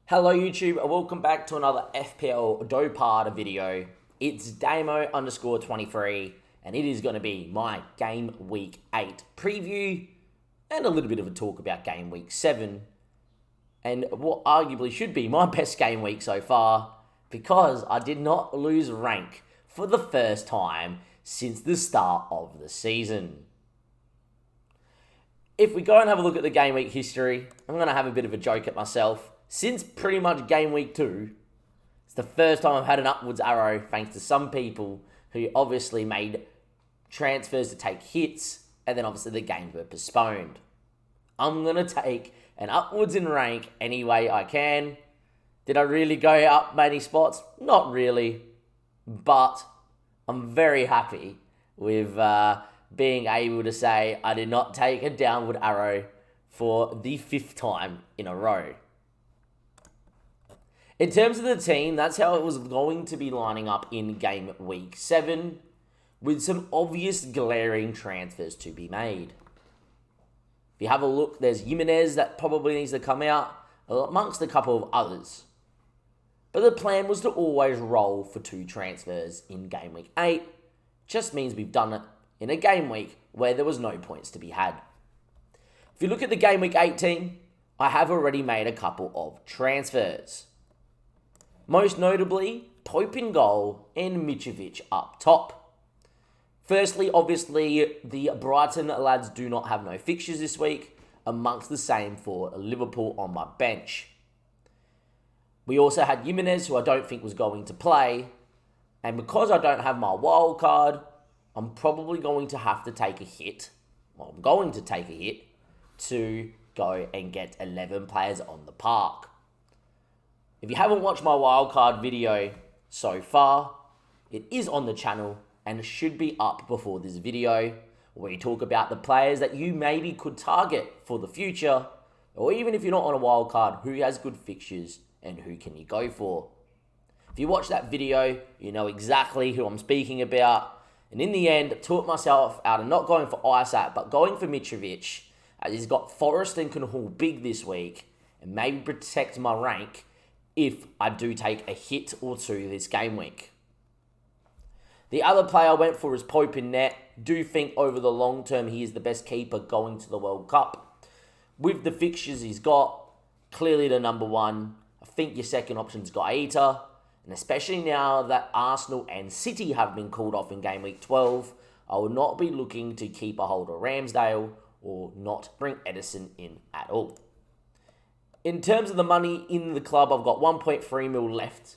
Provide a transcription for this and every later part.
Hello YouTube, and welcome back to another FPL Dopard video. It's Damo underscore 23, and it is going to be my Game Week 8 preview, and a little bit of a talk about Game Week 7, and what arguably should be my best game week so far, because I did not lose rank for the first time since the start of the season. If we go and have a look at the Game Week history, I'm going to have a bit of a joke at myself. Since pretty much Game Week 2, it's the first time I've had an upwards arrow thanks to some people who obviously made transfers to take hits, and then obviously the games were postponed. I'm going to take an upwards in rank any way I can. Did I really go up many spots? Not really, but I'm very happy with being able to say I did not take a downward arrow for the 5th time in a row. In terms of the team, that's how it was going to be lining up in Game Week 7, with some obvious glaring transfers to be made. If you have a look, there's Jimenez that probably needs to come out, amongst a couple of others. But the plan was to always roll for 2 transfers in Game Week 8. Just means we've done it in a game week where there was no points to be had. If you look at the Game Week 8 team, I have already made a couple of transfers. Most notably, Pope in goal and Mitrovic up top. Firstly, obviously, the Brighton lads do not have no fixtures this week, amongst the same for Liverpool on my bench. We also had Jimenez, who I don't think was going to play, and because I don't have my wild card, I'm probably going to have to take a hit. Well, I'm going to take a hit to go and get 11 players on the park. If you haven't watched my wildcard video so far, it is on the channel and should be up before this video, where you talk about the players that you maybe could target for the future, or even if you're not on a wildcard, who has good fixtures and who can you go for. If you watch that video, you know exactly who I'm speaking about, and in the end, taught myself out of not going for Isaac, but going for Mitrovic, as he's got Forrest and can haul big this week, and maybe protect my rank if I do take a hit or two this game week. The other player I went for is Pope in net. Do think over the long term he is the best keeper going to the World Cup. With the fixtures he's got, clearly the number one. I think your second option's Gaeta, and especially now that Arsenal and City have been called off in Game Week 12, I will not be looking to keep a hold of Ramsdale or not bring Edison in at all. In terms of the money in the club, I've got 1.3 mil left,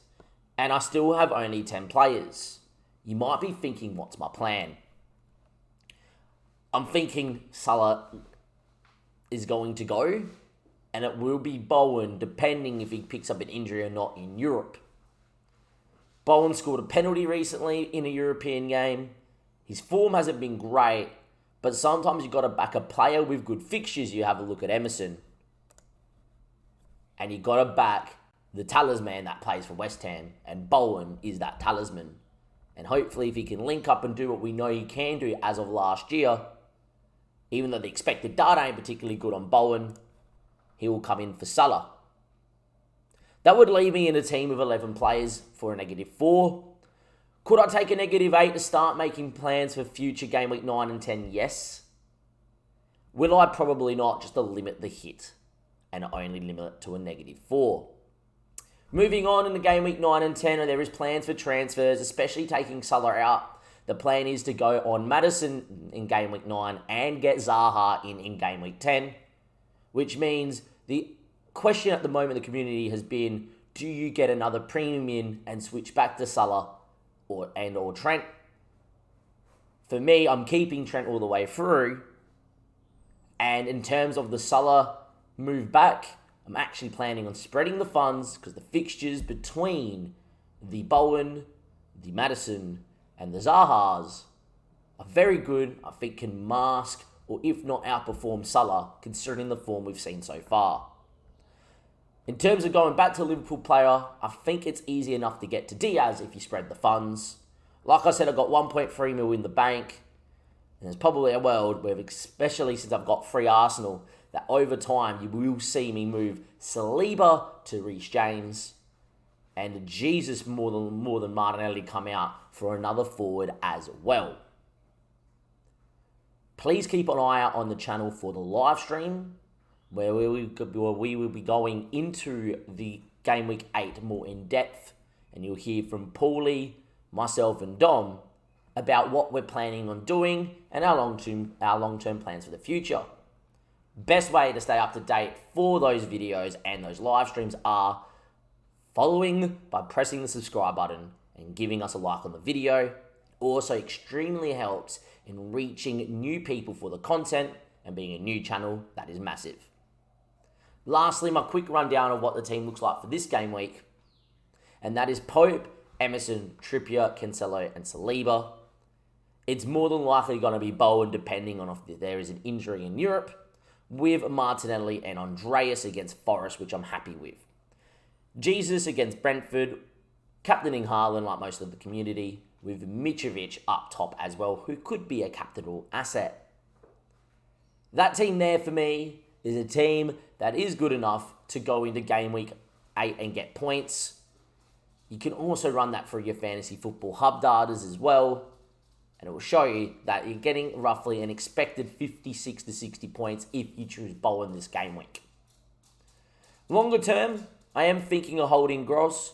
and I still have only 10 players. You might be thinking, what's my plan? I'm thinking Salah is going to go, and it will be Bowen, depending if he picks up an injury or not in Europe. Bowen scored a penalty recently in a European game. His form hasn't been great, but sometimes you've got to back a player with good fixtures. You have a look at Emerson. And you got to back the talisman that plays for West Ham, and Bowen is that talisman. And hopefully if he can link up and do what we know he can do as of last year, even though the expected data ain't particularly good on Bowen, he will come in for Salah. That would leave me in a team of 11 players for a -4. Could I take a -8 to start making plans for future Game Week 9 and 10? Yes. Will I? Probably not, just to limit the hit and only limit it to a -4. Moving on in the Game Week 9 and 10, there is plans for transfers, especially taking Salah out. The plan is to go on Maddison in Game Week 9 and get Zaha in Game Week 10, which means the question at the moment in the community has been, do you get another premium in and switch back to Salah or Trent? For me, I'm keeping Trent all the way through, and in terms of the Salah move back, I'm actually planning on spreading the funds because the fixtures between the Bowen, the Maddison, and the Zahas are very good. I think can mask or if not outperform Salah considering the form we've seen so far. In terms of going back to Liverpool player, I think it's easy enough to get to Diaz if you spread the funds. Like I said, I've got 1.3 mil in the bank, and there's probably a world where, especially since I've got free Arsenal, that over time you will see me move Saliba to Reece James and Jesus more than Martinelli come out for another forward as well. Please keep an eye out on the channel for the live stream where we will be going into the Game Week 8 more in depth, and you'll hear from Paulie, myself and Dom about what we're planning on doing and our long-term plans for the future. Best way to stay up to date for those videos and those live streams are following by pressing the subscribe button and giving us a like on the video. Also extremely helps in reaching new people for the content and being a new channel, that is massive. Lastly, my quick rundown of what the team looks like for this game week, and that is Pope, Emerson, Trippier, Cancelo and Saliba. It's more than likely going to be Bowen depending on if there is an injury in Europe, with Martinelli and Andreas against Forest, which I'm happy with. Jesus against Brentford, captaining Haaland like most of the community, with Mitrovic up top as well, who could be a capital asset. That team there for me is a team that is good enough to go into Game Week 8 and get points. You can also run that through your Fantasy Football Hub data as well, and it will show you that you're getting roughly an expected 56 to 60 points if you choose Bowen this game week. Longer term, I am thinking of holding Gross.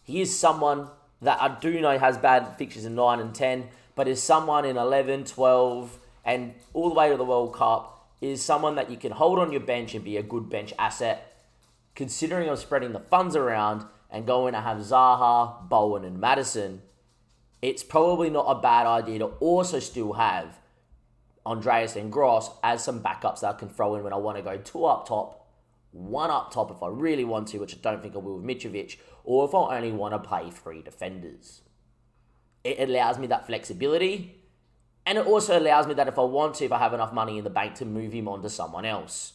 He is someone that I do know has bad fixtures in 9 and 10, but is someone in 11, 12, and all the way to the World Cup, is someone that you can hold on your bench and be a good bench asset. Considering I'm spreading the funds around and going to have Zaha, Bowen, and Maddison, it's probably not a bad idea to also still have Andreas and Gross as some backups that I can throw in when I want to go 2 up top, 1 up top if I really want to, which I don't think I will with Mitrovic, or if I only want to play 3 defenders. It allows me that flexibility, and it also allows me that if I want to, if I have enough money in the bank, to move him on to someone else.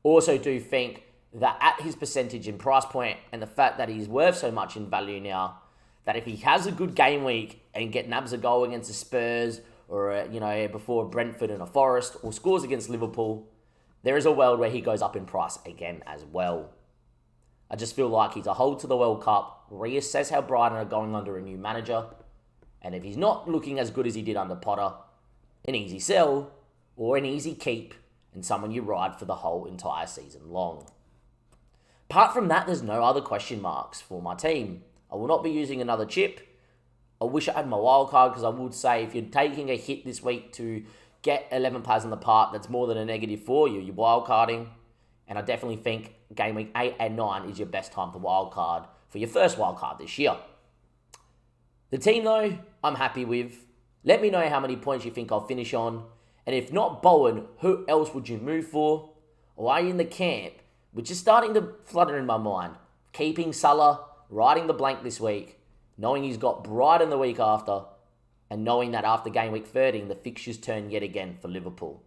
Also do think that at his percentage and price point, and the fact that he's worth so much in value now, that if he has a good game week and nabs a goal against the Spurs, or before Brentford and a Forest, or scores against Liverpool, there is a world where he goes up in price again as well. I just feel like he's a hold to the World Cup, reassess how Brighton are going under a new manager, and if he's not looking as good as he did under Potter, an easy sell or an easy keep and someone you ride for the whole entire season long. Apart from that, there's no other question marks for my team. I will not be using another chip. I wish I had my wildcard, because I would say if you're taking a hit this week to get 11 players in the park, that's more than a -4. You're wildcarding. And I definitely think Game Week 8 and 9 is your best time to wildcard for your first wildcard this year. The team, though, I'm happy with. Let me know how many points you think I'll finish on. And if not Bowen, who else would you move for? Or are you in the camp, which is starting to flutter in my mind, keeping Salah, riding the blank this week, knowing he's got Brighton the week after, and knowing that after Game Week 13, the fixtures turn yet again for Liverpool?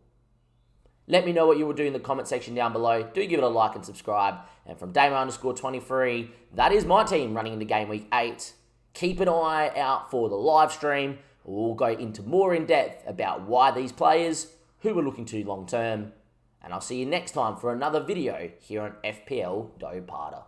Let me know what you will do in the comment section down below. Do give it a like and subscribe. And from Damo_23, that is my team running into Game Week 8. Keep an eye out for the live stream. We'll go into more in depth about why these players, who we're looking to long term. And I'll see you next time for another video here on FPL Doe Parter.